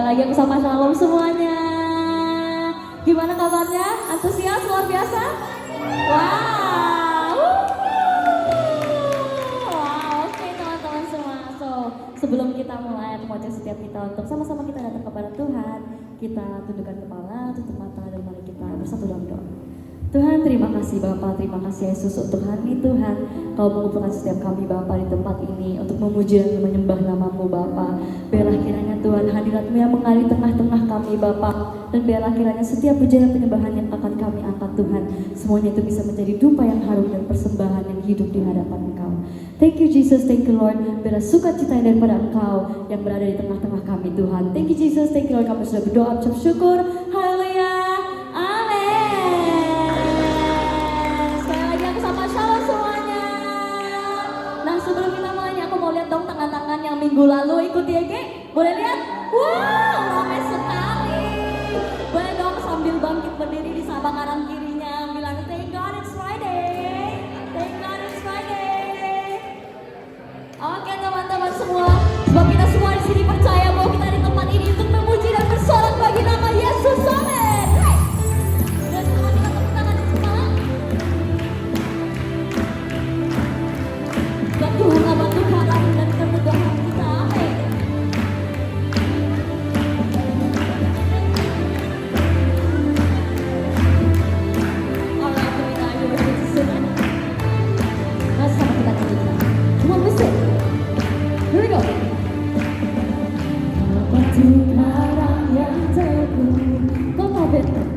lagi aku sama Shalom semuanya. Gimana kabarnya? Antusias luar biasa? Wow. Wow, oke teman-teman semua. So, sebelum kita mulai, aku mau ajak setiap kita untuk sama-sama kita datang kepada Tuhan. Kita tundukkan kepala, tutup mata, dan mari kita bersatu dalam doa. Tuhan, terima kasih Bapa, terima kasih Yesus untuk hari Tuhan. Kau mengumpulkan setiap kami Bapa di tempat ini untuk memuji dan menyembah nama-Mu Bapa. Biarlah kiranya Tuhan hadirat-Mu yang mengalir tengah-tengah kami Bapa. Dan biarlah kiranya setiap pujian dan penyembahan yang akan kami angkat Tuhan, semuanya itu bisa menjadi dupa yang harum dan persembahan yang hidup di hadapan Engkau. Thank you Jesus, thank you Lord. Biarlah sukacita daripada Engkau yang berada di tengah-tengah kami Tuhan. Thank you Jesus, thank you Lord. Kami sudah berdoa, ucap syukur. Haleluya. Sebelum kita mulai, aku mau lihat dong tangan-tangan yang minggu lalu ikut YG. Boleh lihat? Wow, ramai sekali. Boleh dong sambil bangkit berdiri di samping kanan kirinya bilang thank God it's Friday. Thank God it's Friday. Oke teman-teman semua, sebab kita semua di sini percaya bahwa kita di tempat ini untuk memuji dan bersorak bagi nama Yesus. Amin. Hey. Dan semua kita tepuk tangan semua. Tuhan bantu kami dan kemudahan kita, amin. Alright, kita ayo bersama. Mari sama kita lanjutkan. Come on, listen. Here we go. Batu karang yang teguh, kota benteng.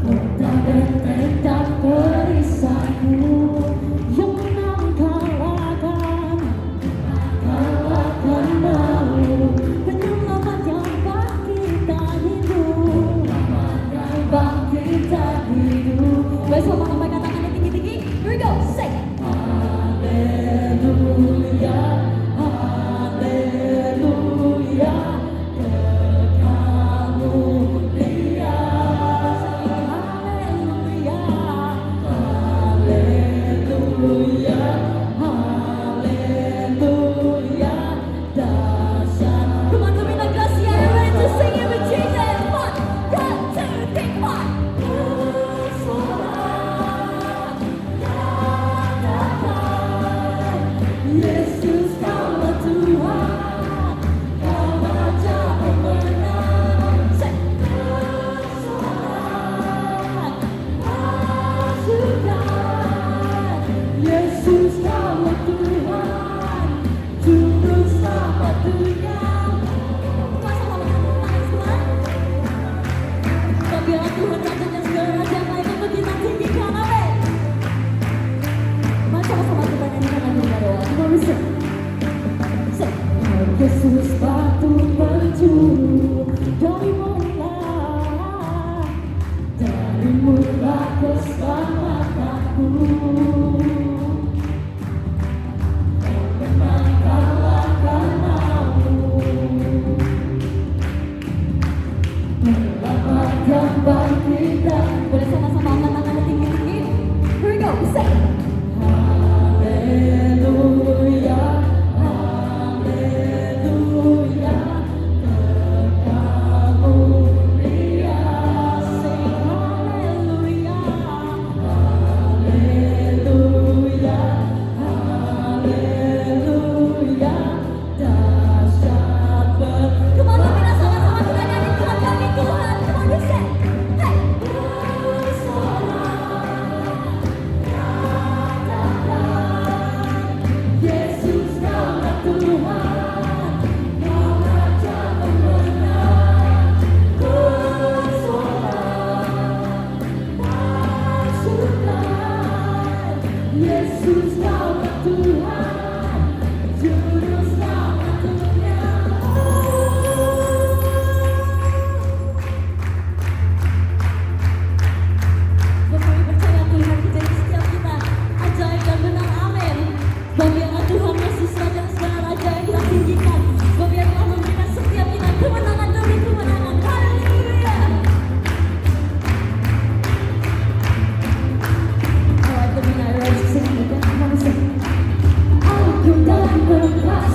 Kota benteng tak perisaimu. Bersama sampai katakannya tinggi-tinggi. Here we go, say haleluya, haleluya, kekal mulia. Haleluya, haleluya, haleluya, dahsyat. Come on, Domina Gracia, you're ready to sing it with Jesus. 1, 2, 3, 4. Yesus kaulah Tuhan, Kau Raja pemenang. Sorak, pasukan. Yesus kaulah Tuhan, Juru Selamat dunia. Biarlah Tuhan rajanya segala raja yang lain untuk kita tinggikan, amin. Mari sama-sama kita nyanyikan lagu doa. Come on, listen. Say, Yesus batu penjuru dari mula keselamatanku. Kau memang kalahkan maut. Selamat yang bangkit dan boleh sama-sama angkat tangannya tinggi-tinggi. Here we go, say haleluya, haleluya, kekal mulia. Say haleluya, haleluya, haleluya, dahsyat ber. Come on, kita sama-sama kita nyanyi Tuhan kami Tuhan. Come on, you say, hey. Yesus kaulah Tuhan, Kau Raja pemenang. Bersorak, pasukan. Yesus kaulah Tuhan, Juru Selamat dunia. Kami percaya Tuhan menjadi setiap kita ajaib dan benar, amin. Biarlah Tuhan Yesus Raja segala raja yang kita tinggikan. Biarlah memberikan setiap kita kemenangan demi kemenangan. Haleluya. Alright, Domina, ready to sing again? Come on, sing. Aku dalam berkat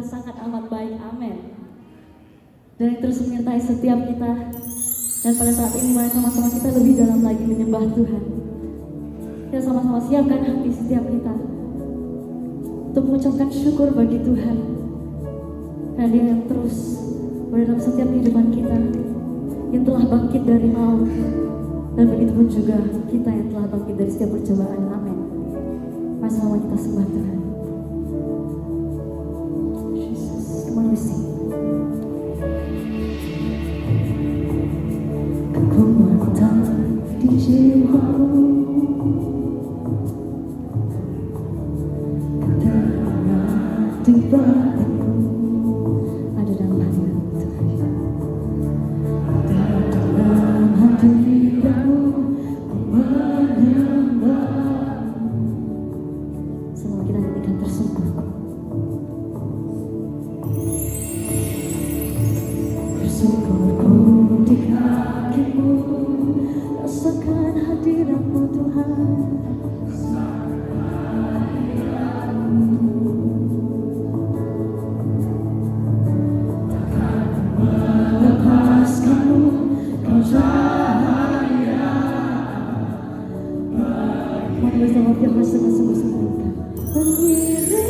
sangat amat baik, amin. Dan yang terus menyertai setiap kita. Dan pada saat ini mari sama-sama kita lebih dalam lagi menyembah Tuhan. Kita sama-sama siapkan hati setiap kita untuk mengucapkan syukur bagi Tuhan, karena Dia yang terus berada dalam setiap kehidupan kita, yang telah bangkit dari maut, dan begitu pun juga kita yang telah bangkit dari setiap percobaan, amin. Mari sama kita sembah Tuhan. Jesus, come on, we sing. Kekuatan di jiwaku, ketenangan di batinku, ada dalam hati Tuhan. Ada dalam hatimu, menyembahmu. Semua kita hatikan tersungkur. Bersungkurku di kakimu, rasakan hadiratmu Tuhan. Takkan melepaskanmu, kau cahaya. Mari bersama kita bersama-sama pendirimu.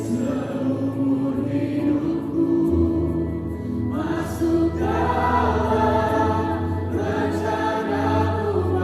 Seumur hidupku masuk dalam rencanamu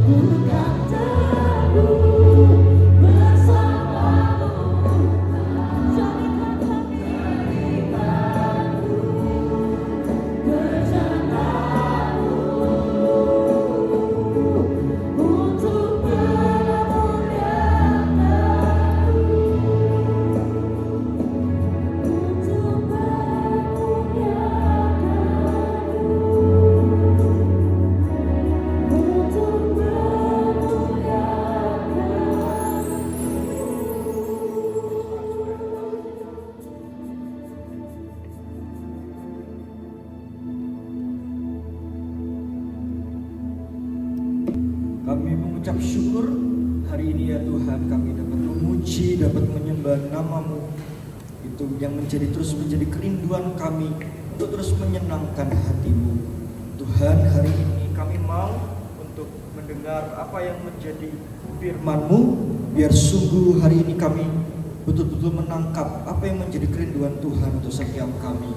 bukan tebu bersamamu. Jadikan hatiku berjanamu untuk memuliakanmu, untuk Kami mengucap syukur hari ini ya Tuhan, kami dapat memuji, dapat menyembah nama-Mu. Itu yang terus menjadi kerinduan kami untuk terus menyenangkan hati-Mu. Tuhan, hari ini kami mau untuk mendengar apa yang menjadi firman-Mu, biar sungguh hari ini kami betul-betul menangkap apa yang menjadi kerinduan Tuhan untuk setiap kami.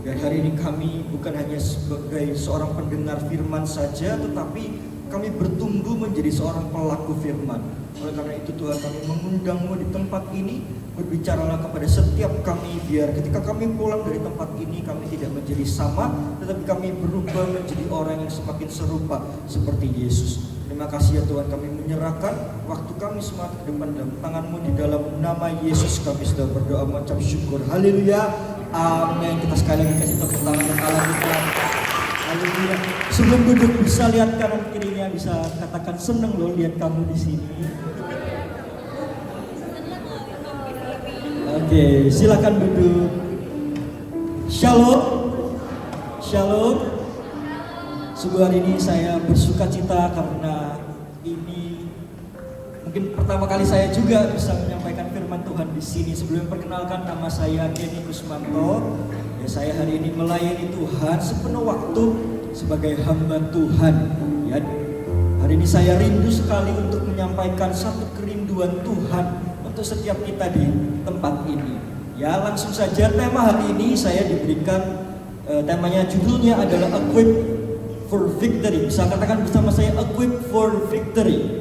Dan hari ini kami bukan hanya sebagai seorang pendengar firman saja, tetapi kami bertumbuh menjadi seorang pelaku firman. Oleh karena itu Tuhan, kami mengundang-Mu di tempat ini. Berbicaralah kepada setiap kami, biar ketika kami pulang dari tempat ini kami tidak menjadi sama, tetapi kami berubah menjadi orang yang semakin serupa seperti Yesus. Terima kasih ya Tuhan, kami menyerahkan waktu kami semua ke depan dalam tangan-Mu. Di dalam nama Yesus kami sudah berdoa mengucap syukur. Haleluya, amin. Kita sekali lagi kasih tepuk tangan untuk Allah kita. Haleluya. Sebelum duduk bisa lihat kanan kirinya, bisa katakan seneng loh lihat kamu di sini. Oke, silakan duduk. Shalom. Shalom. Sungguh hari ini saya bersuka cita karena ini mungkin pertama kali saya juga bisa menyampaikan firman Tuhan di sini. Sebelum perkenalkan, nama saya Kenny Kusmanto. Ya, saya hari ini melayani Tuhan sepenuh waktu sebagai hamba Tuhan. Ya, hari ini saya rindu sekali untuk menyampaikan satu kerinduan Tuhan untuk setiap kita di tempat ini. Ya, langsung saja tema hari ini saya diberikan temanya, judulnya adalah Equip for Victory. Bisa katakan bersama saya, Equip for Victory.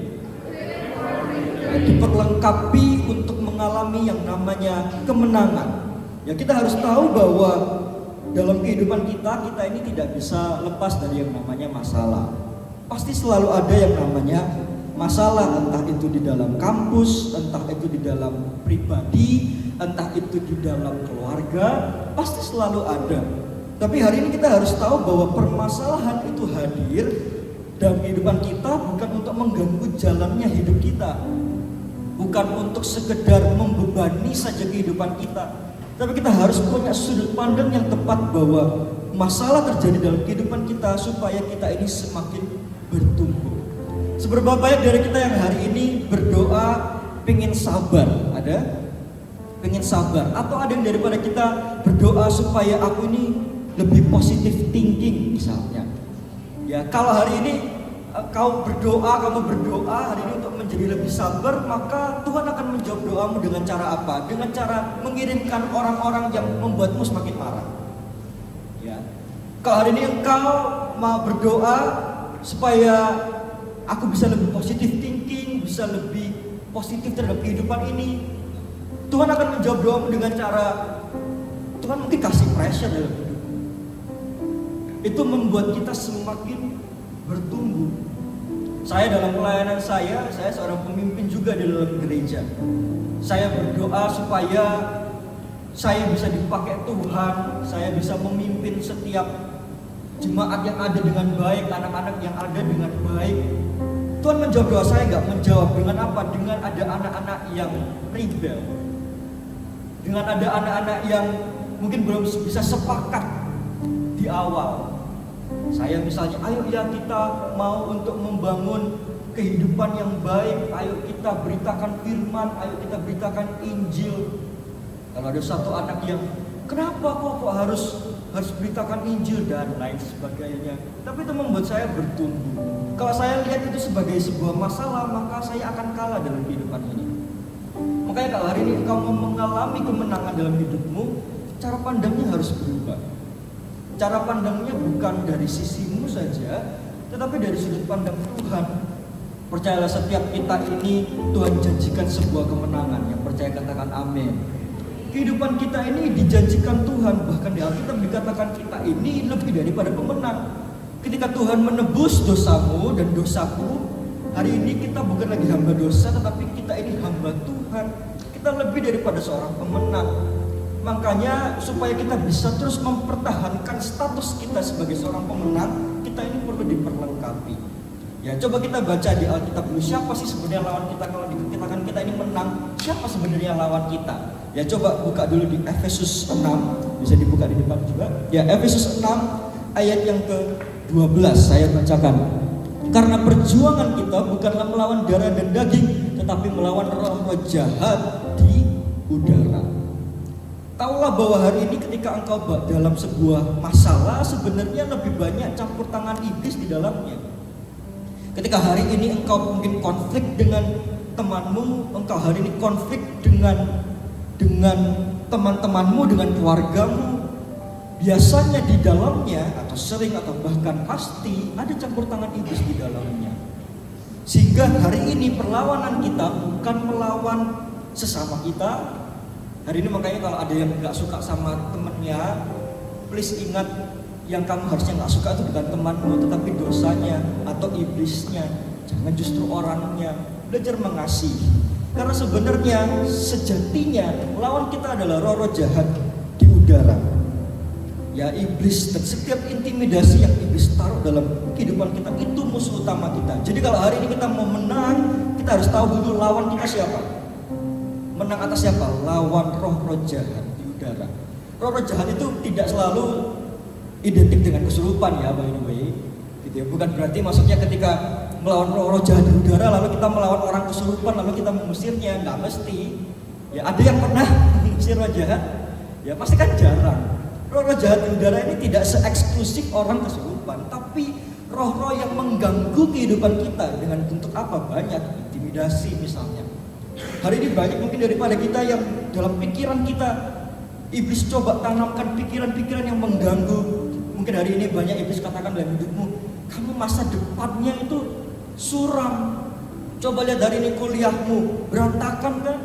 Ya, diperlengkapi untuk mengalami yang namanya kemenangan. Ya, kita harus tahu bahwa dalam kehidupan kita ini tidak bisa lepas dari yang namanya masalah. Pasti selalu ada yang namanya masalah, entah itu di dalam kampus, entah itu di dalam pribadi, entah itu di dalam keluarga, pasti selalu ada. Tapi hari ini kita harus tahu bahwa permasalahan itu hadir dalam kehidupan kita bukan untuk mengganggu jalannya hidup kita, bukan untuk sekedar membebani saja kehidupan kita. Tapi kita harus punya sudut pandang yang tepat bahwa masalah terjadi dalam kehidupan kita supaya kita ini semakin bertumbuh. Seberapa banyak dari kita yang hari ini berdoa pengen sabar? Ada? Pengen sabar? Atau ada yang daripada kita berdoa supaya aku ini lebih positive thinking misalnya? Ya, kalau hari ini kamu berdoa hari ini untuk menjadi lebih sabar, maka Tuhan akan menjawab doamu dengan cara apa? Dengan cara mengirimkan orang-orang yang membuatmu semakin marah. Ya. Kalau hari ini engkau mau berdoa supaya aku bisa lebih positive thinking, bisa lebih positif terhadap kehidupan ini, Tuhan akan menjawab doamu dengan cara Tuhan mungkin kasih pressure dalam hidup. Itu membuat kita semakin bertumbuh. Saya dalam pelayanan saya seorang pemimpin juga di dalam gereja. Saya berdoa supaya saya bisa dipakai Tuhan, saya bisa memimpin setiap jemaat yang ada dengan baik, anak-anak yang ada dengan baik. Tuhan menjawab doa saya, nggak menjawab dengan apa? Dengan ada anak-anak yang rebel, dengan ada anak-anak yang mungkin belum bisa sepakat di awal. Saya misalnya, ayo ya kita mau untuk membangun kehidupan yang baik, ayo kita beritakan firman, ayo kita beritakan Injil. Kalau ada satu anak yang, kenapa kok harus beritakan Injil dan lain sebagainya. Tapi itu membuat saya bertumbuh. Kalau saya lihat itu sebagai sebuah masalah, maka saya akan kalah dalam kehidupan ini. Makanya kalau hari ini engkau mau mengalami kemenangan dalam hidupmu, cara pandangnya harus berubah. Cara pandangnya bukan dari sisimu saja, tetapi dari sudut pandang Tuhan. Percayalah setiap kita ini Tuhan janjikan sebuah kemenangan. Yang percaya katakan amin. Kehidupan kita ini dijanjikan Tuhan, bahkan di Alkitab dikatakan kita ini lebih daripada pemenang. Ketika Tuhan menebus dosamu dan dosaku, hari ini kita bukan lagi hamba dosa, tetapi kita ini hamba Tuhan. Kita lebih daripada seorang pemenang. Makanya supaya kita bisa terus mempertahankan status kita sebagai seorang pemenang, kita ini perlu diperlengkapi. Ya, coba kita baca di Alkitab dulu, siapa sih sebenarnya lawan kita? Kalau dikatakan kita ini menang, siapa sebenarnya lawan kita? Ya, coba buka dulu di Efesus 6, bisa dibuka di depan juga. Ya, Efesus 6 ayat yang ke-12 saya bacakan. Karena perjuangan kita bukanlah melawan darah dan daging, tetapi melawan roh-roh jahat di udara. Taulah bahwa hari ini ketika engkau dalam sebuah masalah, sebenarnya lebih banyak campur tangan iblis di dalamnya. Ketika hari ini engkau mungkin konflik dengan temanmu, engkau hari ini konflik dengan teman-temanmu, dengan keluargamu, biasanya di dalamnya atau sering atau bahkan pasti ada campur tangan iblis di dalamnya. Sehingga hari ini perlawanan kita bukan melawan sesama kita. Hari ini makanya kalau ada yang gak suka sama temennya, please ingat, yang kamu harusnya gak suka itu bukan temanmu, tetapi dosanya atau iblisnya. Jangan justru orangnya. Belajar mengasihi. Karena sebenarnya sejatinya lawan kita adalah roh-roh jahat di udara. Ya, iblis dan setiap intimidasi yang iblis taruh dalam kehidupan kita itu musuh utama kita. Jadi kalau hari ini kita mau menang, kita harus tahu dulu lawan kita siapa. Menang atas siapa? Lawan roh-roh jahat di udara. Roh-roh jahat itu tidak selalu identik dengan kesurupan ya, by the way. Gitu ya. Bukan berarti maksudnya ketika melawan roh-roh jahat di udara lalu kita melawan orang kesurupan lalu kita mengusirnya, nggak mesti. Ya, ada yang pernah mengusir roh jahat? Ya pasti kan jarang. Roh-roh jahat di udara ini tidak se-eksklusif orang kesurupan, tapi roh-roh yang mengganggu kehidupan kita dengan bentuk apa? Banyak, intimidasi misalnya. Hari ini banyak mungkin daripada kita yang dalam pikiran kita iblis coba tanamkan pikiran-pikiran yang mengganggu. Mungkin hari ini banyak iblis katakan dalam hidupmu, kamu masa depannya itu suram. Coba lihat hari ini kuliahmu berantakan kan?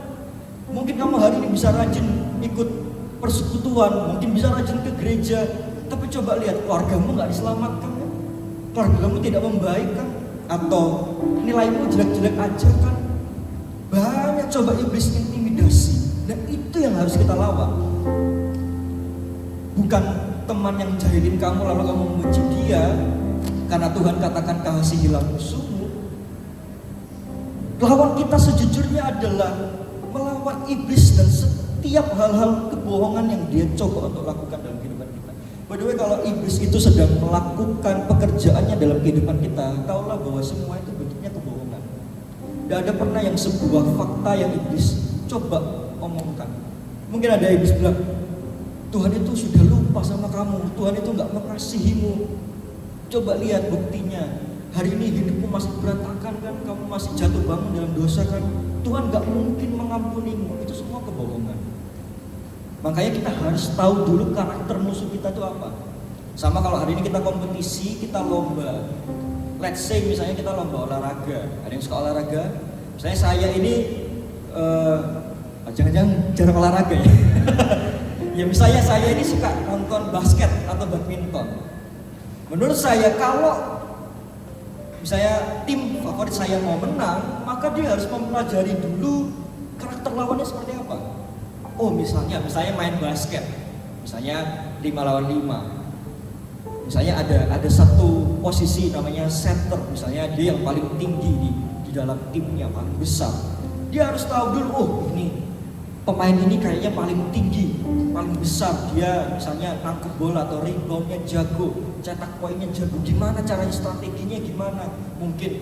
Mungkin kamu hari ini bisa rajin ikut persekutuan, mungkin bisa rajin ke gereja, tapi coba lihat keluargamu gak diselamatkan kan? Keluargamu tidak membaik kan? Atau nilaimu jelek-jelek aja kan? Banyak coba iblis intimidasi. Dan itu yang harus kita lawan. Bukan teman yang jahilin kamu lalu kamu memuji dia, karena Tuhan katakan kasihilah musuhmu. Lawan kita sejujurnya adalah melawan iblis dan setiap hal-hal kebohongan yang dia coba untuk lakukan dalam kehidupan kita. By the way, kalau iblis itu sedang melakukan pekerjaannya dalam kehidupan kita, tahulah bahwa semua itu bentuknya kebohongan. Tidak ada pernah yang sebuah fakta yang iblis coba omongkan. Mungkin ada iblis bilang, Tuhan itu sudah lupa sama kamu, Tuhan itu gak mengasihimu. Coba lihat buktinya, hari ini hidupmu masih berantakan kan, kamu masih jatuh bangun dalam dosa kan, Tuhan gak mungkin mengampunimu. Itu semua kebohongan. Makanya kita harus tahu dulu karakter musuh kita itu apa. Sama kalau hari ini kita kompetisi, kita lomba. Let's say misalnya kita lomba olahraga. Ada yang suka olahraga? Misalnya saya ini jangan-jangan jarang olahraga ya. Ya misalnya saya ini suka nonton basket atau badminton. Menurut saya kalau misalnya tim favorit saya mau menang, maka dia harus mempelajari dulu karakter lawannya seperti apa. Oh misalnya main basket, misalnya 5 lawan 5. Misalnya ada satu posisi namanya center, misalnya dia yang paling tinggi di dalam timnya, paling besar. Dia harus tahu dulu, oh ini pemain ini kayaknya paling tinggi, paling besar, dia misalnya nangkep bola atau reboundnya jago, cetak poinnya jago, gimana caranya, strateginya gimana, mungkin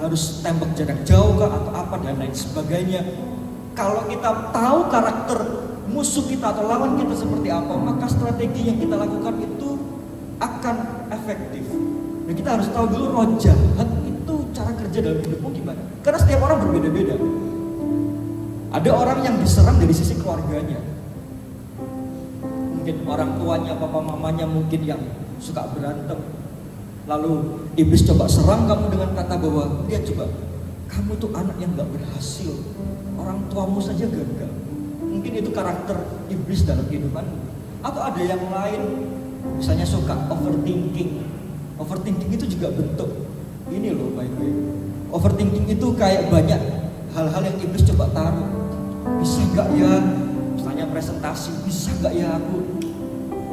harus tembak jarak jauh kah atau apa dan lain sebagainya. Kalau kita tahu karakter musuh kita atau lawan kita seperti apa, maka strategi yang kita lakukan itu akan efektif. Dan kita harus tahu dulu roh jahat itu cara kerja dalam hidupmu gimana, karena setiap orang berbeda-beda. Ada orang yang diserang dari sisi keluarganya. Mungkin orang tuanya, papa mamanya mungkin yang suka berantem. Lalu iblis coba serang kamu dengan kata bahwa lihat coba, kamu tuh anak yang gak berhasil, orang tuamu saja gagal. Mungkin itu karakter iblis dalam kehidupan. Atau ada yang lain, misalnya suka overthinking. Overthinking itu juga bentuk ini loh, by the way. Overthinking itu kayak banyak hal-hal yang iblis coba taruh. Bisa gak ya, misalnya presentasi, bisa gak ya aku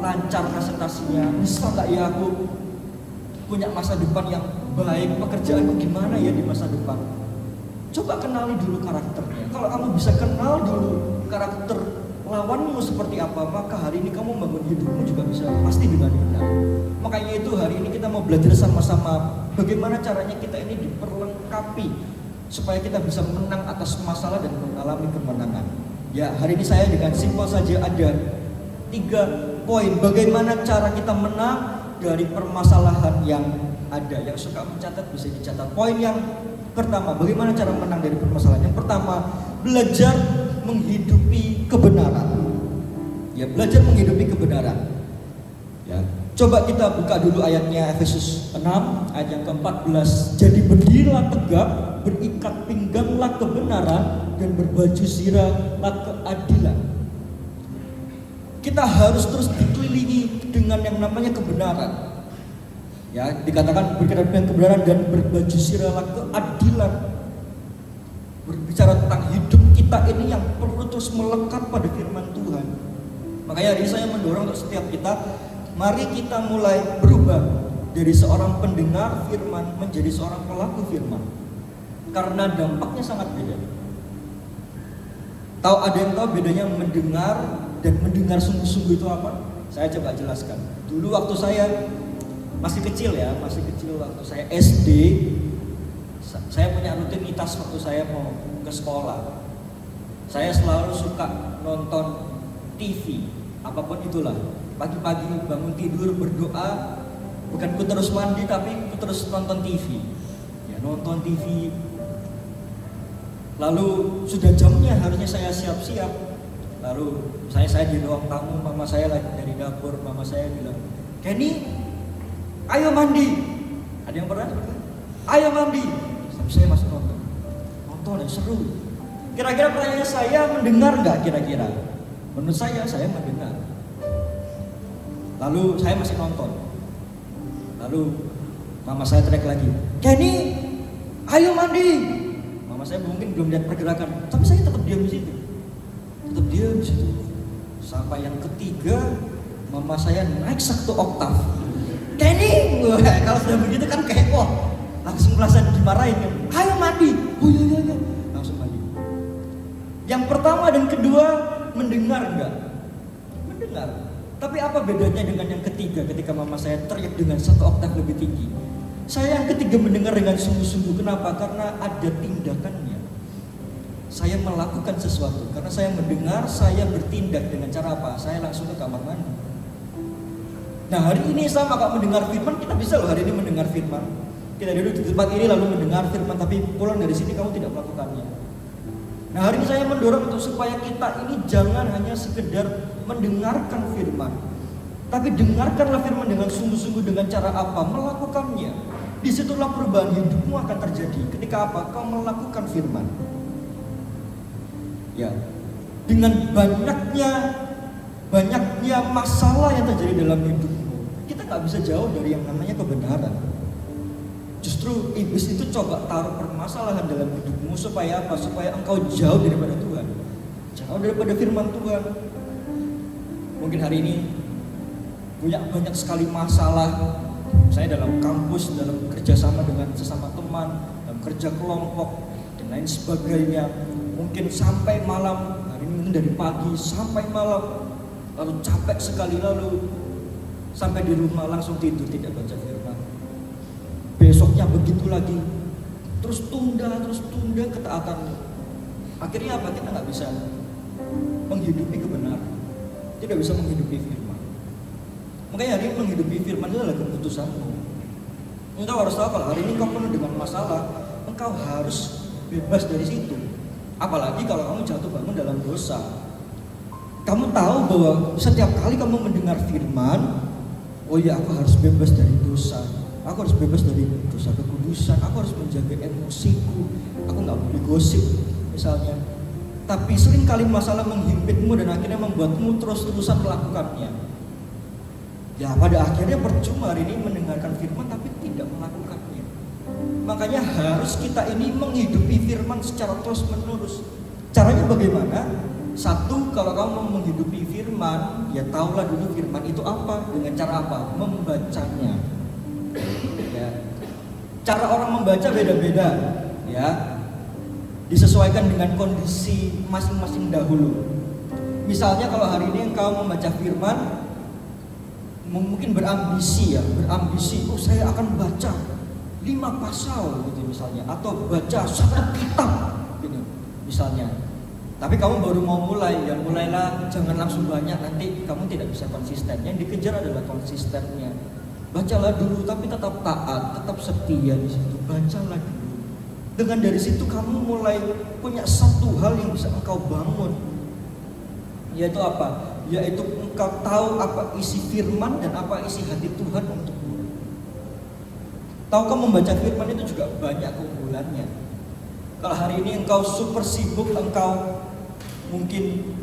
lancar presentasinya, bisa gak ya aku punya masa depan yang baik, pekerjaanku gimana ya di masa depan. Coba kenali dulu karakternya. Kalau kamu bisa kenal dulu karakter lawanmu seperti apa, maka hari ini kamu membangun hidupmu juga bisa pasti dengan benar. Makanya itu hari ini kita mau belajar sama-sama bagaimana caranya kita ini diperlengkapi supaya kita bisa menang atas masalah dan mengalami kemenangan. Ya, hari ini saya dengan simpel saja ada 3 poin bagaimana cara kita menang dari permasalahan yang ada. Yang suka mencatat bisa dicatat. Poin yang pertama, bagaimana cara menang dari permasalahan? Yang pertama, belajar menghidupi kebenaran. Ya, belajar menghidupi kebenaran. Ya, coba kita buka dulu ayatnya Efesus 6 ayat yang ke-14. Jadi berdirilah tegak, berikat pingganglah kebenaran dan berbaju zirahlah keadilan. Kita harus terus dikelilingi dengan yang namanya kebenaran. Ya, dikatakan berbicara tentang kebenaran dan berbaju zirahlah keadilan. Berbicara tentang hidup kita ini yang perlu terus melekat pada firman Tuhan. Makanya hari ini saya mendorong untuk setiap kita, mari kita mulai berubah dari seorang pendengar firman menjadi seorang pelaku firman. Karena dampaknya sangat beda. Tahu ada yang tahu bedanya mendengar dan mendengar sungguh-sungguh itu apa? Saya coba jelaskan. Dulu waktu saya masih kecil waktu saya SD, saya punya rutinitas waktu saya mau ke sekolah. Saya selalu suka nonton TV, apapun itulah. Pagi-pagi bangun tidur berdoa, bukan ku terus mandi tapi ku terus nonton TV. Ya, nonton TV. Lalu sudah jamnya harusnya saya siap-siap. Lalu saya di ruang tamu, mama saya lagi dari dapur, mama saya bilang, "Kenny, ayo mandi." Ada yang pernah? Ayo mandi. Tapi saya masih nonton yang seru. Kira-kira pertanyaannya, saya mendengar nggak kira-kira? Menurut saya mendengar. Lalu saya masih nonton. Lalu mama saya teriak lagi, "Kenny, ayo mandi." Mama saya mungkin belum lihat pergerakan, tapi saya tetap diam di situ. Sampai yang ketiga, mama saya naik 1 oktav. "Kenny," kalau sudah begitu kan kayak langsung merasa dimarahin kan. "Ayo mandi." "Oh iya. Langsung mandi. Yang pertama dan kedua mendengar enggak? Mendengar. Tapi apa bedanya dengan yang ketiga ketika mama saya teriak dengan 1 oktav lebih tinggi? Saya yang ketiga mendengar dengan sungguh-sungguh. Kenapa? Karena ada tindakannya. Saya melakukan sesuatu. Karena saya mendengar, saya bertindak dengan cara apa? Saya langsung ke kamar mandi. Nah, hari ini sama Kak mendengar firman, kita bisa loh hari ini mendengar firman. Kita duduk di tempat ini lalu mendengar firman, tapi pulang dari sini kamu tidak melakukannya. Nah, hari ini saya mendorong untuk supaya kita ini jangan hanya sekedar mendengarkan firman, tapi dengarkanlah firman dengan sungguh-sungguh. Dengan cara apa? Melakukannya. Disitulah perubahan hidupmu akan terjadi. Ketika apa? Kau melakukan firman. Ya, dengan banyaknya masalah yang terjadi dalam hidupmu, kita nggak bisa jauh dari yang namanya kebenaran. Justru iblis itu coba taruh permasalahan dalam hidupmu supaya apa? Supaya engkau jauh daripada Tuhan, jauh daripada firman Tuhan. Mungkin hari ini punya banyak sekali masalah. Saya dalam kampus, dalam kerjasama dengan sesama teman, dalam kerja kelompok dan lain sebagainya. Mungkin sampai malam, hari ini mungkin dari pagi sampai malam, lalu capek sekali, lalu sampai di rumah langsung tidur, tidak baca firman. Besoknya begitu lagi, terus tunda ketaatanmu. Akhirnya apa? Kita nggak bisa menghidupi kebenaran, tidak bisa menghidupi firman. Makanya hari ini menghidupi firman itu adalah keputusanmu. Engkau harus tahu kalau hari ini kau penuh dengan masalah, engkau harus bebas dari situ. Apalagi kalau kamu jatuh bangun dalam dosa. Kamu tahu bahwa setiap kali kamu mendengar firman, oh ya, aku harus bebas dari dosa. aku harus bebas dari dosa kekudusan, aku harus menjaga emosiku, aku nggak boleh gosip misalnya. Tapi seringkali masalah menghimpitmu dan akhirnya membuatmu terus-terusan melakukannya. Ya pada akhirnya percuma hari ini mendengarkan firman tapi tidak melakukannya. Makanya harus kita ini menghidupi firman secara terus-menerus. Caranya bagaimana? Satu, kalau kamu mau menghidupi firman, ya tahulah dulu firman itu apa. Dengan cara apa? Membacanya. Ya. Cara orang membaca beda-beda, ya. Disesuaikan dengan kondisi masing-masing dahulu. Misalnya kalau hari ini engkau membaca firman, mungkin berambisi, oh saya akan baca 5 pasal gitu misalnya, atau baca 1 kitab gitu misalnya. Tapi kamu baru mau mulai, ya mulailah, jangan langsung banyak, nanti kamu tidak bisa konsisten. Yang dikejar adalah konsistennya. Bacalah dulu, tapi tetap taat, tetap setia di situ. Bacalah dulu. Dengan dari situ kamu mulai punya satu hal yang bisa engkau bangun. Yaitu apa? Yaitu engkau tahu apa isi firman dan apa isi hati Tuhan untukmu. Tahukah membaca firman itu juga banyak keunggulannya. Kalau hari ini engkau super sibuk, engkau mungkin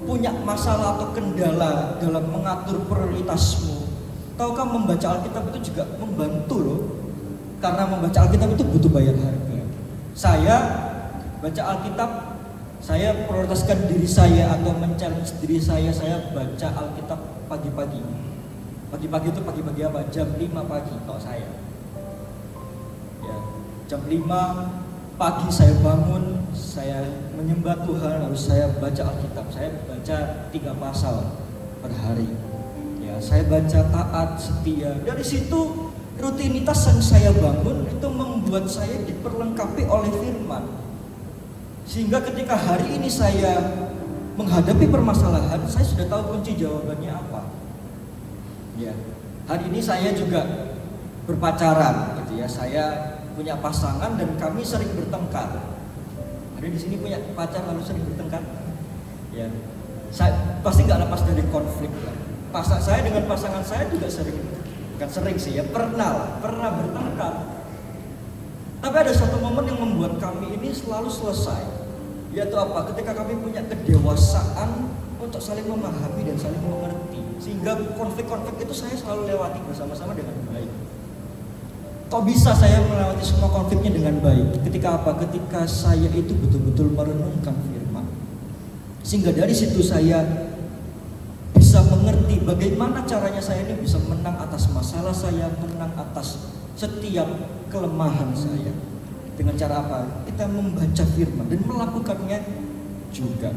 punya masalah atau kendala dalam mengatur prioritasmu, tahukah membaca Alkitab itu juga membantu loh. Karena membaca Alkitab itu butuh bayar harga. Saya baca Alkitab, saya prioritaskan diri saya atau men-challenge diri saya baca Alkitab pagi-pagi. Pagi-pagi itu pagi-pagi apa? Jam 5 pagi kalau saya. Ya, jam 5 pagi saya bangun, saya menyembah Tuhan, lalu saya baca Alkitab. Saya baca 3 pasal per hari. Ya, saya baca taat, setia. Dari situ rutinitas yang saya bangun itu membuat saya diperlengkapi oleh firman. Sehingga ketika hari ini saya menghadapi permasalahan, saya sudah tahu kunci jawabannya apa. Ya, hari ini saya juga berpacaran gitu ya. Saya punya pasangan dan kami sering bertengkar. Ada di sini punya pacar lalu sering bertengkar? Ya, saya pasti nggak lepas dari konflik lah. Saya dengan pasangan saya juga bukan sering sih ya, pernah bertengkar. Tapi ada satu momen yang membuat kami ini selalu selesai. Yaitu apa? Ketika kami punya kedewasaan untuk saling memahami dan saling mengerti, sehingga konflik-konflik itu saya selalu lewati bersama-sama dengan baik. Kok bisa saya melewati semua konfliknya dengan baik? Ketika apa? Ketika saya itu betul-betul merenungkan firman. Sehingga dari situ saya bisa mengerti bagaimana caranya saya ini bisa menang atas masalah saya, menang atas setiap kelemahan saya. Dengan cara apa? Kita membaca firman dan melakukannya juga.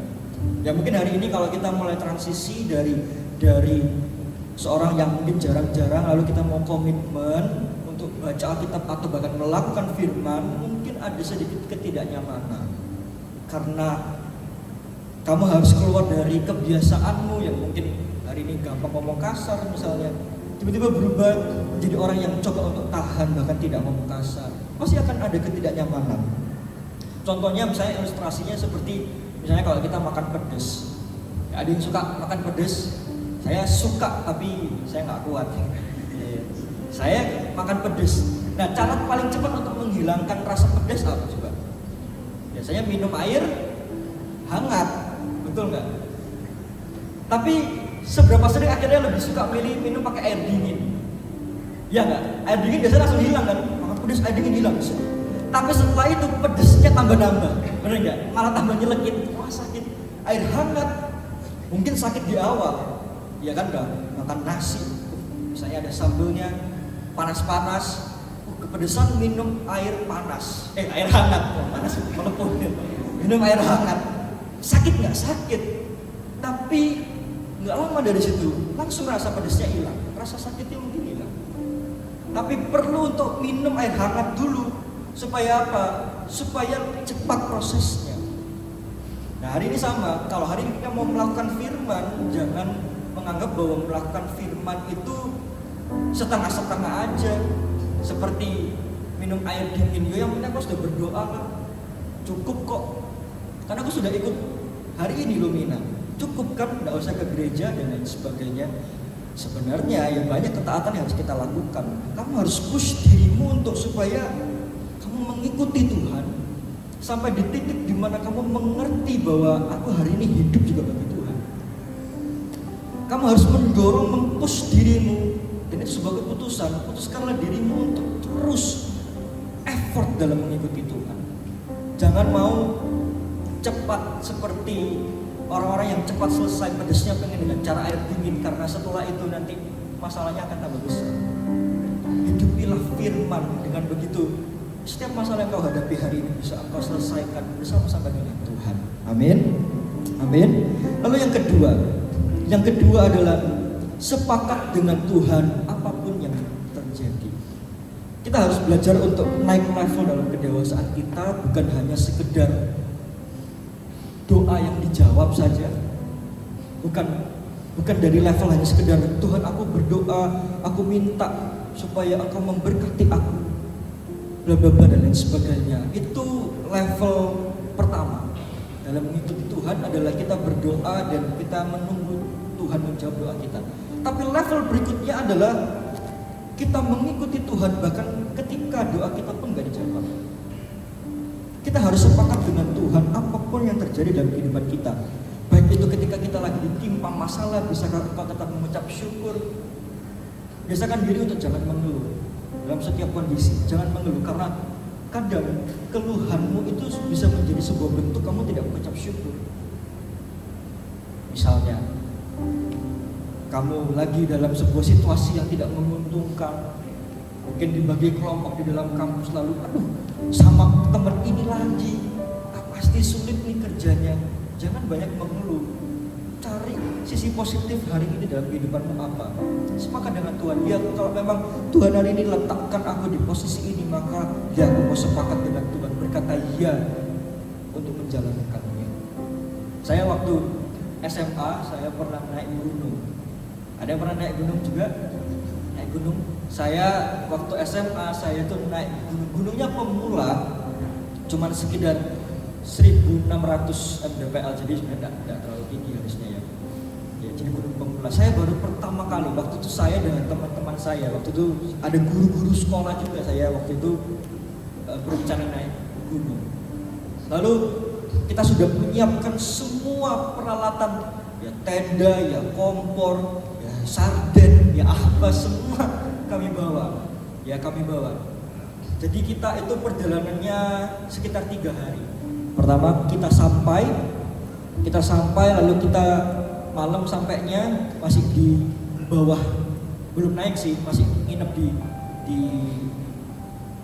Ya mungkin hari ini kalau kita mulai transisi dari seorang yang mungkin jarang-jarang lalu kita mau komitmen untuk baca Alkitab atau bahkan melakukan firman, mungkin ada sedikit ketidaknyamanan karena kamu harus keluar dari kebiasaanmu yang mungkin hari ini gampang ngomong kasar misalnya, tiba-tiba berubah menjadi orang yang coba untuk tahan bahkan tidak ngomong kasar. Pasti akan ada ketidaknyamanan. Contohnya misalnya ilustrasinya seperti misalnya kalau kita makan pedas, ya, ada yang suka makan pedas, saya suka tapi saya nggak kuat. Saya makan pedas. Nah, cara paling cepat untuk menghilangkan rasa pedas apa coba? Biasanya minum air hangat, betul nggak? Tapi seberapa sering akhirnya lebih suka milih minum pakai air dingin? Ya nggak? Air dingin biasanya langsung hilang kan? Makan pedas air dingin hilang. Tapi setelah itu pedasnya tambah-nambah, bener nggak? Malah tambah nyelekit, wah sakit. Air hangat, mungkin sakit di awal, ya kan? Udah makan nasi, misalnya ada sambelnya, panas-panas, kepedesan minum air panas, air hangat, panas melepuh, minum air hangat, sakit nggak? Sakit, tapi nggak lama dari situ langsung rasa pedesnya hilang, rasa sakitnya mungkin hilang. Tapi perlu untuk minum air hangat dulu, supaya apa? Supaya cepat prosesnya. Nah hari ini sama, kalau hari ini kita mau melakukan firman, jangan menganggap bahwa melakukan firman itu setengah-setengah aja, seperti minum air dingin. Yang penting aku sudah berdoa lah, cukup kok, karena aku sudah ikut hari ini Lumina, cukup kan, nggak usah ke gereja dan lain sebagainya. Sebenarnya ya banyak ketaatan yang harus kita lakukan. Kamu harus push dirimu untuk supaya kamu mengikuti Tuhan sampai di titik dimana kamu mengerti bahwa aku hari ini hidup juga bagi Tuhan. Kamu harus mendorong, mempush dirimu, dan itu sebuah keputusan. Putuskanlah dirimu untuk terus effort dalam mengikuti Tuhan. Jangan mau cepat seperti orang-orang yang cepat selesai pedesnya pengen dengan cara air dingin, karena setelah itu nanti masalahnya akan tambah besar. Hidupilah firman, dengan begitu setiap masalah yang kau hadapi hari ini bisa engkau selesaikan bersama-sama dengan Tuhan. Amin. Amin. Lalu yang kedua adalah sepakat dengan Tuhan apapun yang terjadi. Kita harus belajar untuk naik level dalam kedewasaan kita, bukan hanya sekedar doa yang dijawab saja, bukan dari level hanya sekedar Tuhan aku berdoa, aku minta supaya engkau memberkati aku, bla bla bla dan lain sebagainya. Itu level pertama dalam mengikuti Tuhan adalah kita berdoa dan kita menunggu Tuhan menjawab doa kita. Tapi level berikutnya adalah kita mengikuti Tuhan bahkan ketika doa kita pun gak dijawab. Kita harus sepakat dengan Tuhan apapun yang terjadi dalam kehidupan kita. Baik itu ketika kita lagi ditimpa masalah, bisakah engkau tetap mengucap syukur? Biasakan diri untuk jangan mengeluh dalam setiap kondisi. Jangan mengeluh, karena kadang keluhanmu itu bisa menjadi sebuah bentuk kamu tidak mengucap syukur. Misalnya, kamu lagi dalam sebuah situasi yang tidak menguntungkan, mungkin dibagi kelompok di dalam kampus, lalu sama teman ini lagi, pasti sulit nih kerjanya. Jangan banyak mengeluh, cari sisi positif hari ini dalam kehidupanmu apa. Sepakat dengan Tuhan, ya kalau memang Tuhan hari ini letakkan aku di posisi ini, maka ya aku mau sepakat dengan Tuhan, berkata ya untuk menjalankannya. Saya waktu SMA, saya pernah naik gunung. Ada yang pernah naik gunung juga? Naik gunung. Saya waktu SMA saya tuh naik gunung. Gunungnya pemula, cuman sekitar 1.600 mdpl, jadi sebenarnya tidak terlalu tinggi harusnya ya. Ya, jadi gunung pemula. Saya baru pertama kali waktu itu saya dengan teman-teman saya. Waktu itu ada guru-guru sekolah juga, saya waktu itu berencana naik gunung. Lalu kita sudah menyiapkan semua peralatan, ya tenda, ya kompor, ya sarden, ya apa semua kami bawa. Jadi kita itu perjalanannya sekitar 3 hari. Pertama kita sampai lalu kita malam sampainya masih di bawah, belum naik sih, masih nginep di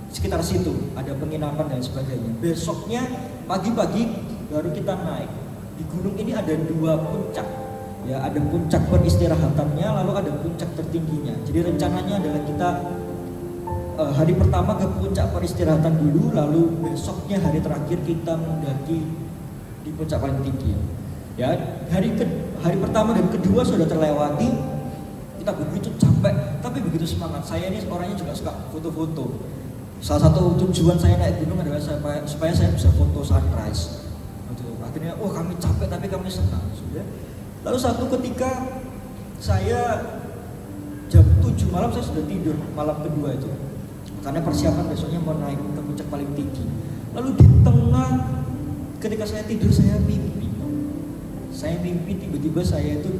sekitar situ, ada penginapan dan sebagainya. Besoknya pagi-pagi baru kita naik. Di gunung ini ada 2 puncak, ya ada puncak peristirahatannya, lalu ada puncak tertingginya. Jadi rencananya adalah kita hari pertama ke puncak peristirahatan dulu, lalu besoknya hari terakhir kita mendaki di puncak paling tinggi. Ya, hari pertama dan kedua sudah terlewati. Kita begitu capek, tapi begitu semangat. Saya ini orangnya juga suka foto-foto. Salah satu tujuan saya naik gunung adalah supaya saya bisa foto sunrise. Akhirnya, kami capek tapi kami senang. Sudah. Lalu satu ketika saya jam 7 malam saya sudah tidur malam kedua itu. Karena persiapan besoknya mau naik ke puncak paling tinggi. Lalu di tengah ketika saya tidur saya mimpi. Tiba-tiba saya itu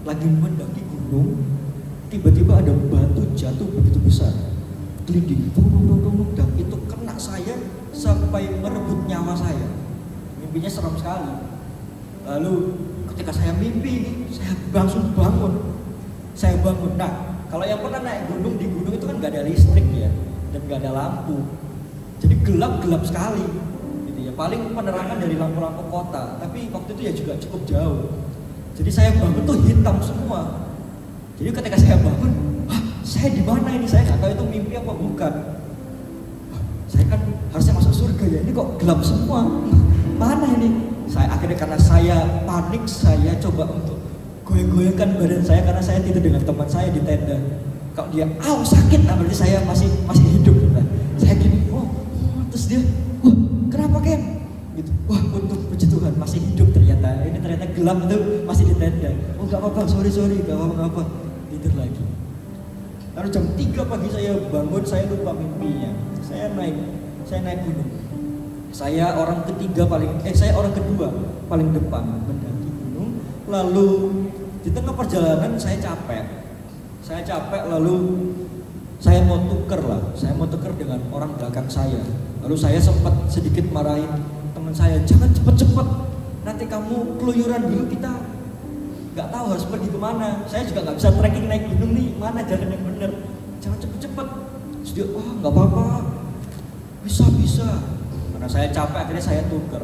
lagi mendaki gunung. Tiba-tiba ada batu jatuh begitu besar. Glinding, dan itu kena saya sampai merebut nyawa saya. Mimpinya seram sekali. Lalu ketika saya mimpi, saya langsung bangun. Nah, kalau yang pernah naik gunung, di gunung itu kan nggak ada listrik ya, dan nggak ada lampu. Jadi gelap sekali, gitu ya. Paling penerangan dari lampu-lampu kota, tapi waktu itu ya juga cukup jauh. Jadi saya bangun tuh hitam semua. Jadi ketika saya bangun, saya di mana ini? Saya nggak tahu itu mimpi apa bukan. Saya kan harusnya masuk surga ya, ini kok gelap semua. Mana ini? Saya akhirnya karena saya panik, saya coba untuk goyang-goyangkan badan saya karena saya tidur dengan teman saya di tenda. Kalau dia, sakit, nah berarti saya masih hidup. Nah, saya gini, terus dia, kenapa Ken? Gitu. Untuk puji Tuhan masih hidup ternyata. Ini ternyata gelap itu masih di tenda. Nggak apa-apa, sorry, nggak apa-apa. tidur lagi. Lalu jam 3 pagi saya bangun, saya lupa mimpinya. Saya naik gunung. Saya orang kedua paling depan mendaki gunung. Lalu di tengah perjalanan saya capek lalu saya mau tuker dengan orang belakang saya. Lalu saya sempat sedikit marahin teman saya, jangan cepet-cepet, nanti kamu keluyuran dulu, kita nggak tahu harus pergi kemana. Saya juga nggak bisa trekking naik gunung nih, mana jalan yang bener, jangan cepet-cepet. Terus dia, nggak apa-apa, bisa. Karena saya capek, akhirnya saya tuker,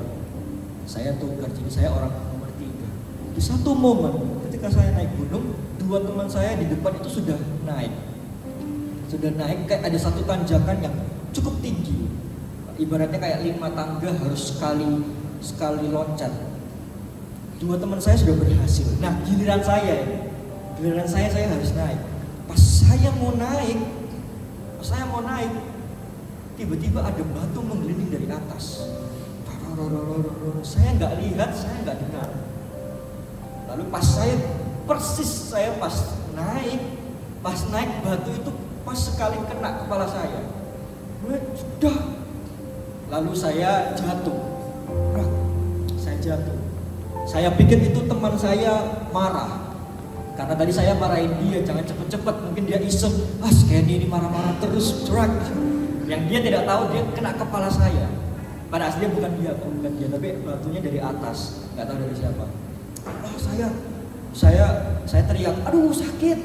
jadi saya orang nomor 3. Di satu momen ketika saya naik gunung, 2 teman saya di depan itu sudah naik kayak ada satu tanjakan yang cukup tinggi, ibaratnya kayak 5 tangga harus sekali loncat. 2 teman saya sudah berhasil. Nah giliran saya harus naik. Pas saya mau naik, tiba-tiba ada batu menggelinding dari atas. Saya nggak lihat, saya nggak dengar. Lalu pas naik batu itu pas sekali kena kepala saya. Sudah. Lalu saya jatuh. Saya pikir itu teman saya marah. Karena tadi saya marahin dia, jangan cepet-cepet, mungkin dia iseng, kayak ini marah-marah terus, drag. Yang dia tidak tahu dia kena kepala saya. Pada aslinya bukan dia, tapi batunya dari atas, nggak tahu dari siapa. Saya teriak, aduh sakit.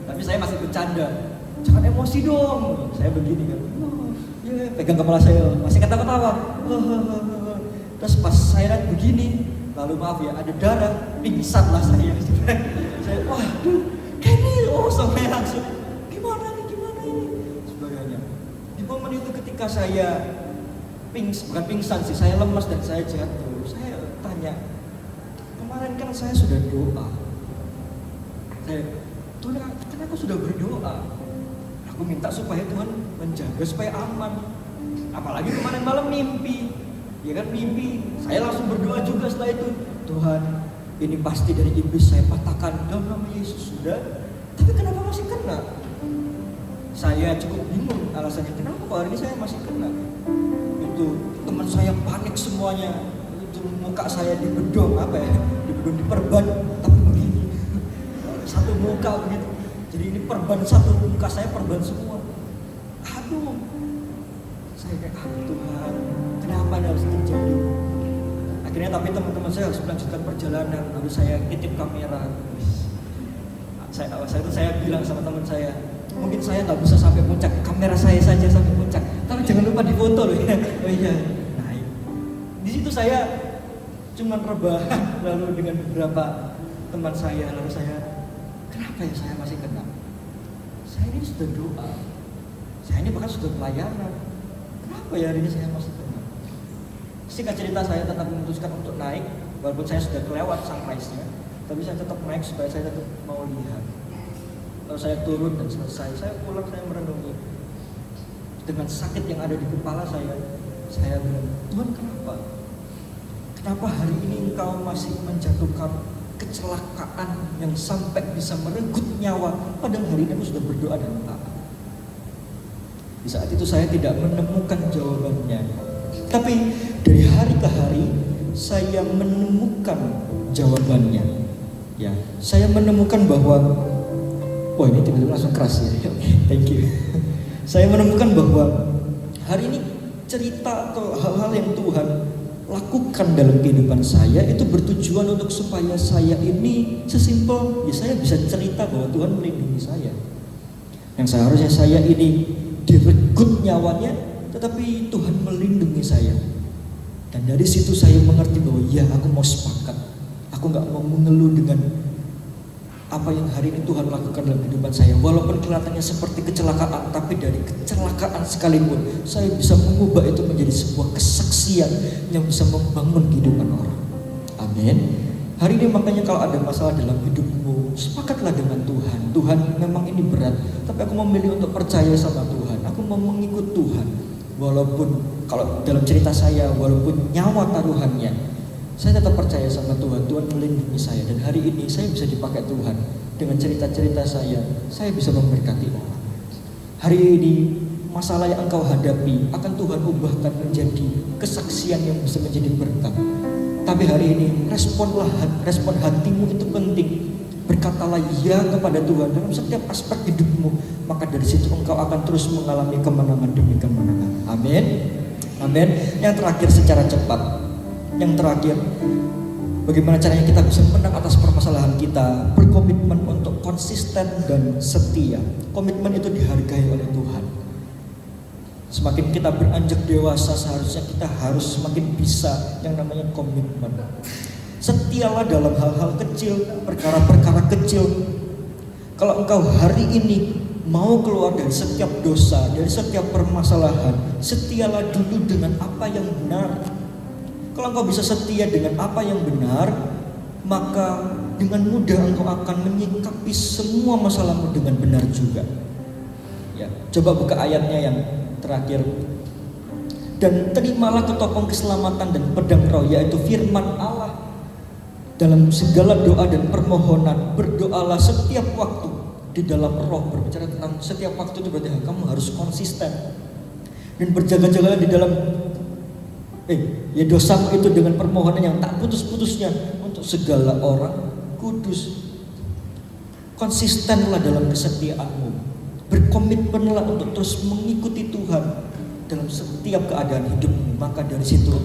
Tapi saya masih bercanda, jangan emosi dong. Saya begini kan, pegang kepala saya, masih ketawa-ketawa. Terus pas saya lihat begini, lalu maaf ya, ada darah, pingsan lah saya. Saya, waduh, ini sampai langsung, gimana ini, sebagainya. Di momen itu ketika saya bukan pingsan sih, saya lemas dan saya jatuh. Saya tanya, kemarin kan saya sudah doa. Tuhan, kan aku sudah berdoa. Aku minta supaya Tuhan menjaga supaya aman. Apalagi kemarin malam mimpi. Ya kan mimpi. Saya langsung berdoa juga setelah itu. Tuhan, ini pasti dari iblis, saya patahkan dalam nama Yesus sudah. Tapi kenapa masih kena? Saya cukup bingung alasannya. Kenapa hari ini saya masih kena? Itu teman saya panik semuanya. Itu muka saya dibedong diperban, tapi begini. Satu muka begitu. Jadi ini perban satu, muka saya perban semua. Aduh. Saya kayak, Tuhan, kenapa ini harus terjadi? Akhirnya tapi teman-teman saya harus melanjutkan perjalanan. Lalu saya titip kamera. Saya bilang sama teman saya, mungkin saya nggak bisa sampai puncak, kamera saya saja sampai puncak. Tapi jangan lupa difoto loh ya. Oh iya. Nah, di situ saya cuman rebahan lalu dengan beberapa teman saya, lalu saya, kenapa ya saya masih kena? Saya ini sudah doa, saya ini bahkan sudah pelayanan. Kenapa ya hari ini saya masih kena? Singkat cerita, saya tetap memutuskan untuk naik, walaupun saya sudah kelewat sunrise-nya, tapi saya tetap naik supaya saya tetap mau lihat. Lalu saya turun dan selesai, saya pulang, saya merenungi. Dengan sakit yang ada di kepala saya bilang, Tuhan kenapa? Kenapa hari ini Engkau masih menjatuhkan kecelakaan yang sampai bisa merenggut nyawa, padahal hari ini aku sudah berdoa dan taat. Di saat itu saya tidak menemukan jawabannya, tapi dari hari ke hari saya menemukan jawabannya. Ya, saya menemukan bahwa, ini tiba-tiba langsung keras ya. Thank you. Saya menemukan bahwa hari ini cerita atau hal-hal yang Tuhan lakukan dalam kehidupan saya itu bertujuan untuk supaya saya ini sesimpel ya saya bisa cerita bahwa Tuhan melindungi saya. Yang seharusnya saya ini direnggut nyawanya, tetapi Tuhan melindungi saya. Dan dari situ saya mengerti bahwa ya aku mau sepakat. Aku gak mau mengeluh dengan apa yang hari ini Tuhan lakukan dalam kehidupan saya. Walaupun kelihatannya seperti kecelakaan, tapi dari kecelakaan sekalipun saya bisa mengubah itu menjadi sebuah kesaksian yang bisa membangun kehidupan orang. Amin. Hari ini makanya kalau ada masalah dalam hidupmu, sepakatlah dengan Tuhan. Tuhan, memang ini berat, tapi aku memilih untuk percaya sama Tuhan. Aku mau mengikut Tuhan. Walaupun kalau dalam cerita saya, walaupun nyawa taruhannya, Saya tetap percaya sama Tuhan. Tuhan melindungi saya dan hari ini saya bisa dipakai Tuhan. Dengan cerita-cerita saya bisa memberkati orang. Hari ini masalah yang engkau hadapi akan Tuhan ubahkan menjadi kesaksian yang bisa menjadi berkat. Tapi hari ini respon hatimu itu penting. Berkatalah ya kepada Tuhan dalam setiap aspek hidupmu, maka dari situ engkau akan terus mengalami kemenangan demi kemenangan. Amin. Amin. Yang terakhir secara cepat. Yang terakhir, bagaimana caranya kita bisa menang atas permasalahan kita? Berkomitmen untuk konsisten dan setia. Komitmen itu dihargai oleh Tuhan. Semakin kita beranjak dewasa, seharusnya kita harus semakin bisa yang namanya komitmen. Setialah dalam hal-hal kecil, perkara-perkara kecil. Kalau engkau hari ini mau keluar dari setiap dosa, dari setiap permasalahan, setialah dulu dengan apa yang benar. Kalau engkau bisa setia dengan apa yang benar, maka dengan mudah engkau akan menyikapi semua masalahmu dengan benar juga. Ya, coba buka ayatnya yang terakhir. Dan terimalah ketopong keselamatan dan pedang roh, yaitu firman Allah. Dalam segala doa dan permohonan, berdoalah setiap waktu di dalam roh. Berbicara tentang setiap waktu itu berarti kamu harus konsisten. Dan berjaga-jagalah di dalam dosamu itu dengan permohonan yang tak putus-putusnya untuk segala orang kudus. Konsistenlah dalam kesetiaanmu. Berkomitmenlah untuk terus mengikuti Tuhan dalam setiap keadaan hidupmu. Maka dari situ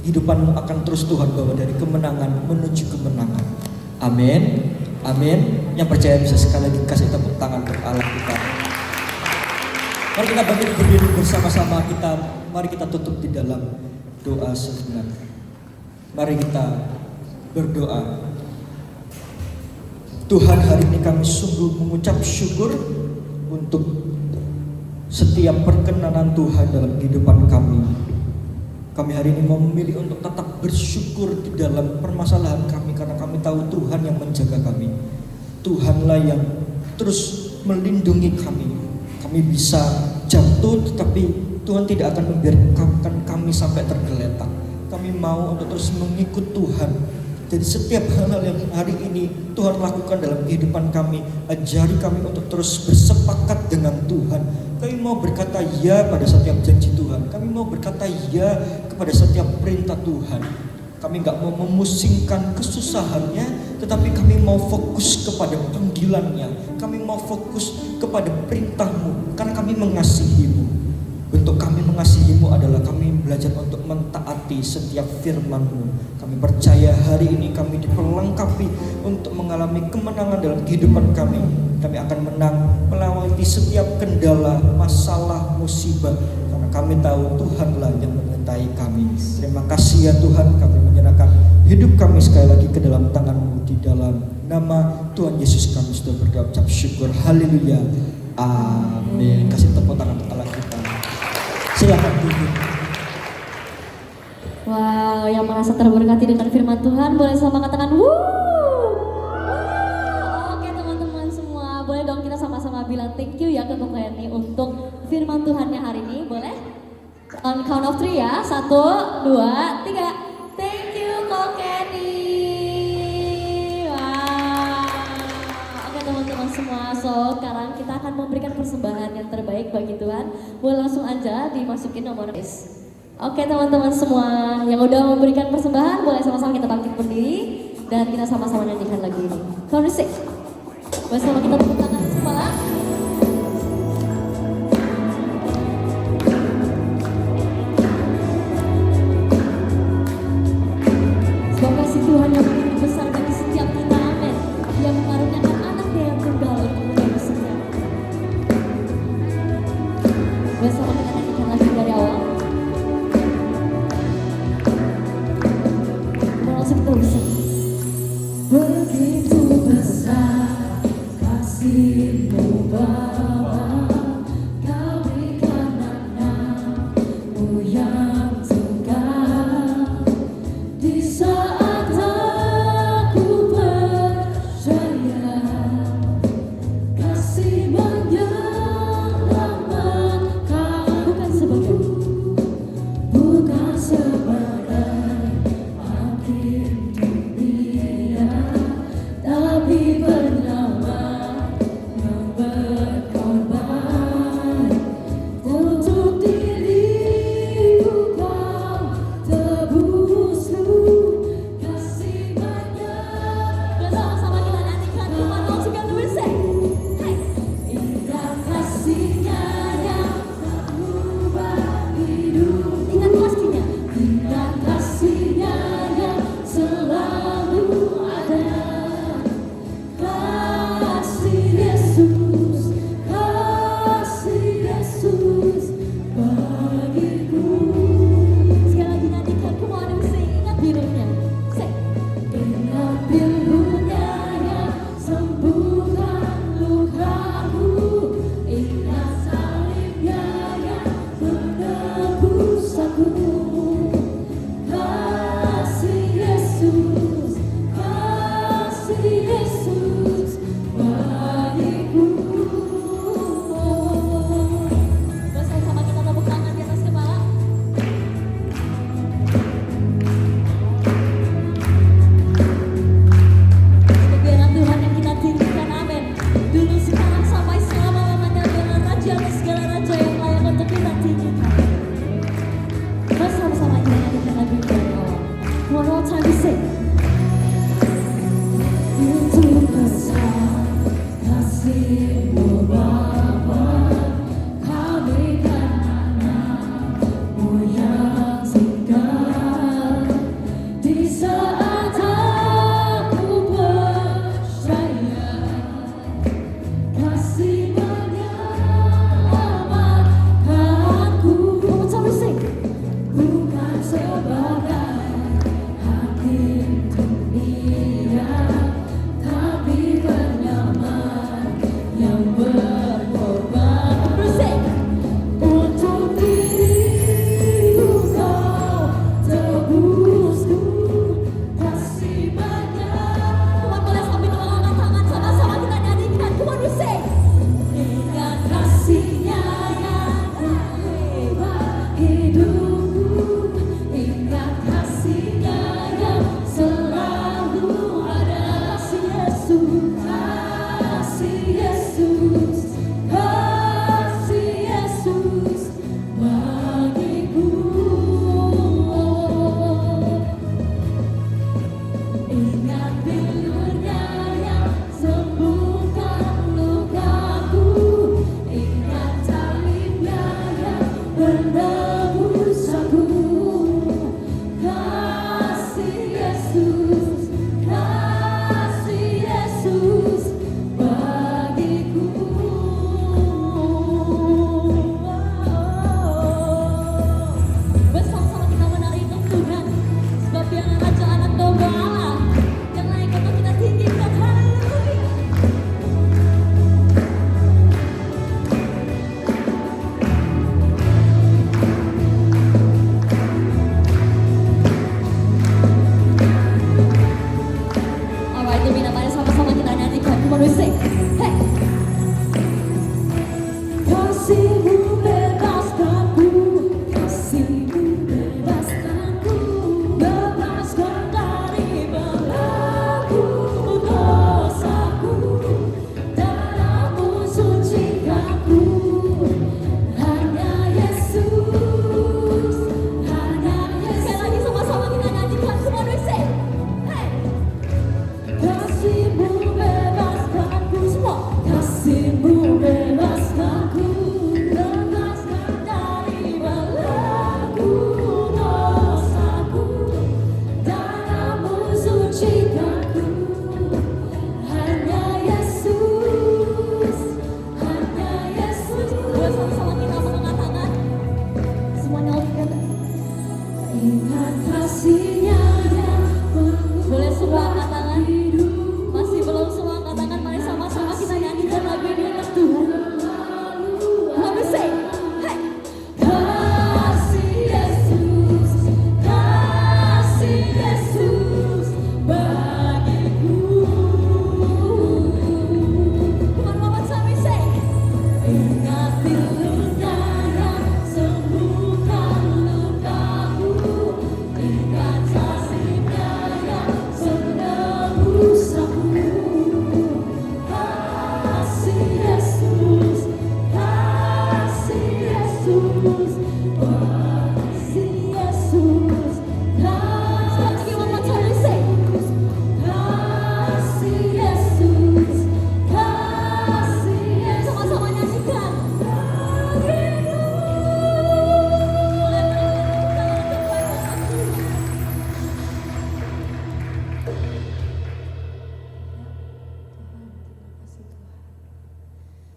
hidupanmu akan terus Tuhan bawa dari kemenangan menuju kemenangan. Amin. Amin. Yang percaya bisa sekali lagi kasih tepuk tangan untuk Allah kita. Mari kita bangkit berdiri bersama-sama mari kita tutup di dalam doa sejenak. Mari kita berdoa. Tuhan, hari ini kami sungguh mengucap syukur untuk setiap perkenanan Tuhan dalam kehidupan kami. Kami hari ini mau memilih untuk tetap bersyukur di dalam permasalahan kami, karena kami tahu Tuhan yang menjaga kami. Tuhanlah yang terus melindungi kami. Kami bisa jatuh, tetapi Tuhan tidak akan membiarkan kami sampai tergeletak. Kami mau untuk terus mengikut Tuhan. Jadi setiap hal yang hari ini Tuhan lakukan dalam kehidupan kami, ajari kami untuk terus bersepakat dengan Tuhan. Kami mau berkata ya pada setiap janji Tuhan. Kami mau berkata ya kepada setiap perintah Tuhan. Kami gak mau memusingkan kesusahannya, tetapi kami mau fokus kepada panggilannya. Kami mau fokus kepada perintahmu, karena kami mengasihimu. Bentuk kami mengasihimu adalah kami belajar untuk mentaati setiap firman-Mu. Kami percaya hari ini kami diperlengkapi untuk mengalami kemenangan dalam kehidupan kami. Kami akan menang melewati setiap kendala, masalah, musibah, karena kami tahu Tuhanlah yang menyertai kami. Terima kasih ya Tuhan, kami menyerahkan hidup kami sekali lagi ke dalam tangan-Mu. Di dalam nama Tuhan Yesus kami sudah berdoa, ucap syukur. Haleluya. Amin. Kasih tepuk tangan untuk Allah kita. Silakan duduk. Wow, yang merasa terberkati dengan firman Tuhan boleh sama katakan wuh. Oke teman-teman semua, boleh dong kita sama-sama bilang thank you ya ke Koko Kenny untuk firman Tuhannya hari ini. Boleh? On count of 3 ya. 1, 2, 3. Thank you Koko Kenny. Wow. Oke teman-teman semua, so sekarang kita akan memberikan persembahan yang terbaik bagi Tuhan. Boleh langsung aja dimasukin nomor list. Oke teman-teman semua yang udah memberikan persembahan, boleh sama-sama kita bangkit berdiri dan kita sama-sama nyanyikan lagu ini. Count 6. Bersama kita tepuk tangan semua. Sebab kasih Tuhan yang begitu besar bagi setiap kita, amin. Dia mengaruniakan anaknya yang tunggal untuk menjadi setiap. Bersama kita nyanyikan lagu dari awal. Begitu besar kasih-Mu Bapa, Kau berikan anak-Mu yang tunggal. Di saat aku percaya kasih-Mu menyelamatkan, bukan sebagai akhir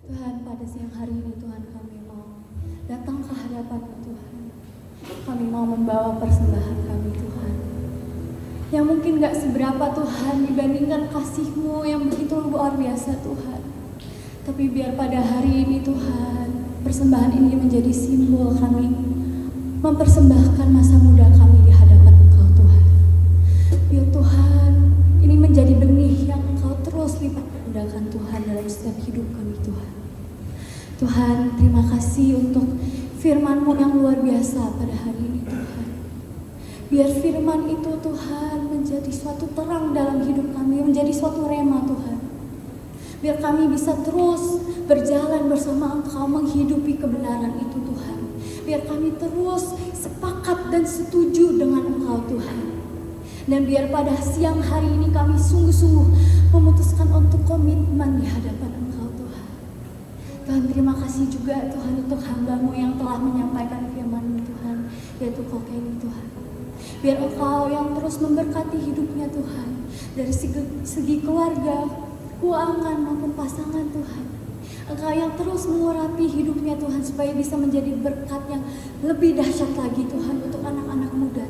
Tuhan, pada siang hari ini Tuhan, kami mau datang ke hadapan-Mu Tuhan. Kami mau membawa persembahan kami Tuhan, yang mungkin gak seberapa Tuhan dibandingkan kasih-Mu yang begitu luar biasa Tuhan. Tapi biar pada hari ini Tuhan, persembahan ini menjadi simbol kami mempersembahkan masa muda kami di hadapan Engkau Tuhan. Biar Tuhan, ini menjadi benih yang Engkau terus lipat gandakan Tuhan dalam setiap hidup kami Tuhan. Tuhan, terima kasih untuk firman-Mu yang luar biasa pada hari ini Tuhan. Biar firman itu Tuhan menjadi suatu terang dalam hidup kami, menjadi suatu rema Tuhan. Biar kami bisa terus berjalan bersama Engkau menghidupi kebenaran itu Tuhan. Biar kami terus sepakat dan setuju dengan Engkau Tuhan. Dan biar pada siang hari ini kami sungguh-sungguh memutuskan untuk komitmen di hadapan Engkau Tuhan. Tuhan, terima kasih juga Tuhan untuk hamba-Mu yang telah menyampaikan firman-Mu Tuhan, yaitu Kok Kenny Tuhan. Biar Engkau yang terus memberkati hidupnya Tuhan, dari segi keluarga, keuangan maupun pasangan Tuhan. Engkau yang terus mengurapi hidupnya Tuhan supaya bisa menjadi berkat yang lebih dahsyat lagi Tuhan untuk anak-anak muda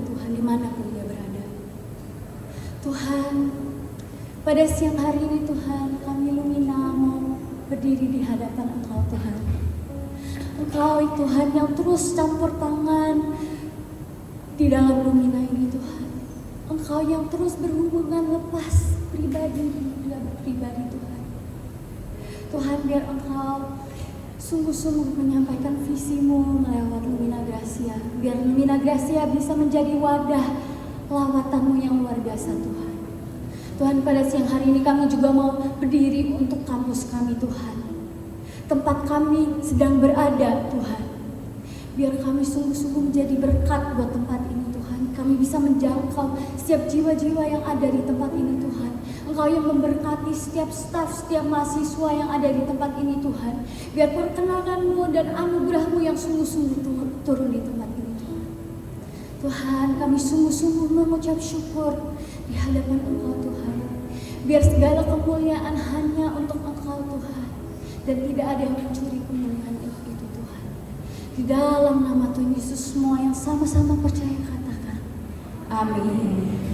dimanapun dia berada. Tuhan, pada siang hari ini Tuhan, kami Lumina mau berdiri di hadapan Engkau Tuhan. Engkau Tuhan yang terus campur tangan di dalam Lumina ini Tuhan. Engkau yang terus berhubungan lepas pribadi demi pribadi Tuhan. Tuhan, biar Engkau sungguh-sungguh menyampaikan visimu melewat Lumina Gracia. Biar Lumina Gracia bisa menjadi wadah lawatanmu yang luar biasa Tuhan. Tuhan, pada siang hari ini kami juga mau berdiri untuk kampus kami Tuhan. Tempat kami sedang berada Tuhan. Biar kami sungguh-sungguh menjadi berkat buat tempat ini Tuhan. Kami bisa menjangkau setiap jiwa-jiwa yang ada di tempat ini Tuhan. Engkau yang memberkati setiap staf, setiap mahasiswa yang ada di tempat ini Tuhan. Biar perkenangan-Mu dan anugerah-Mu yang sungguh-sungguh turun di tempat ini Tuhan. Tuhan, kami sungguh-sungguh mengucap syukur di hadapan Engkau Tuhan. Biar segala kemuliaan hanya untuk Engkau Tuhan. Dan tidak ada yang mencuri kemuliaan itu Tuhan. Di dalam nama Tuhan Yesus semua yang sama-sama percaya katakan. Amin.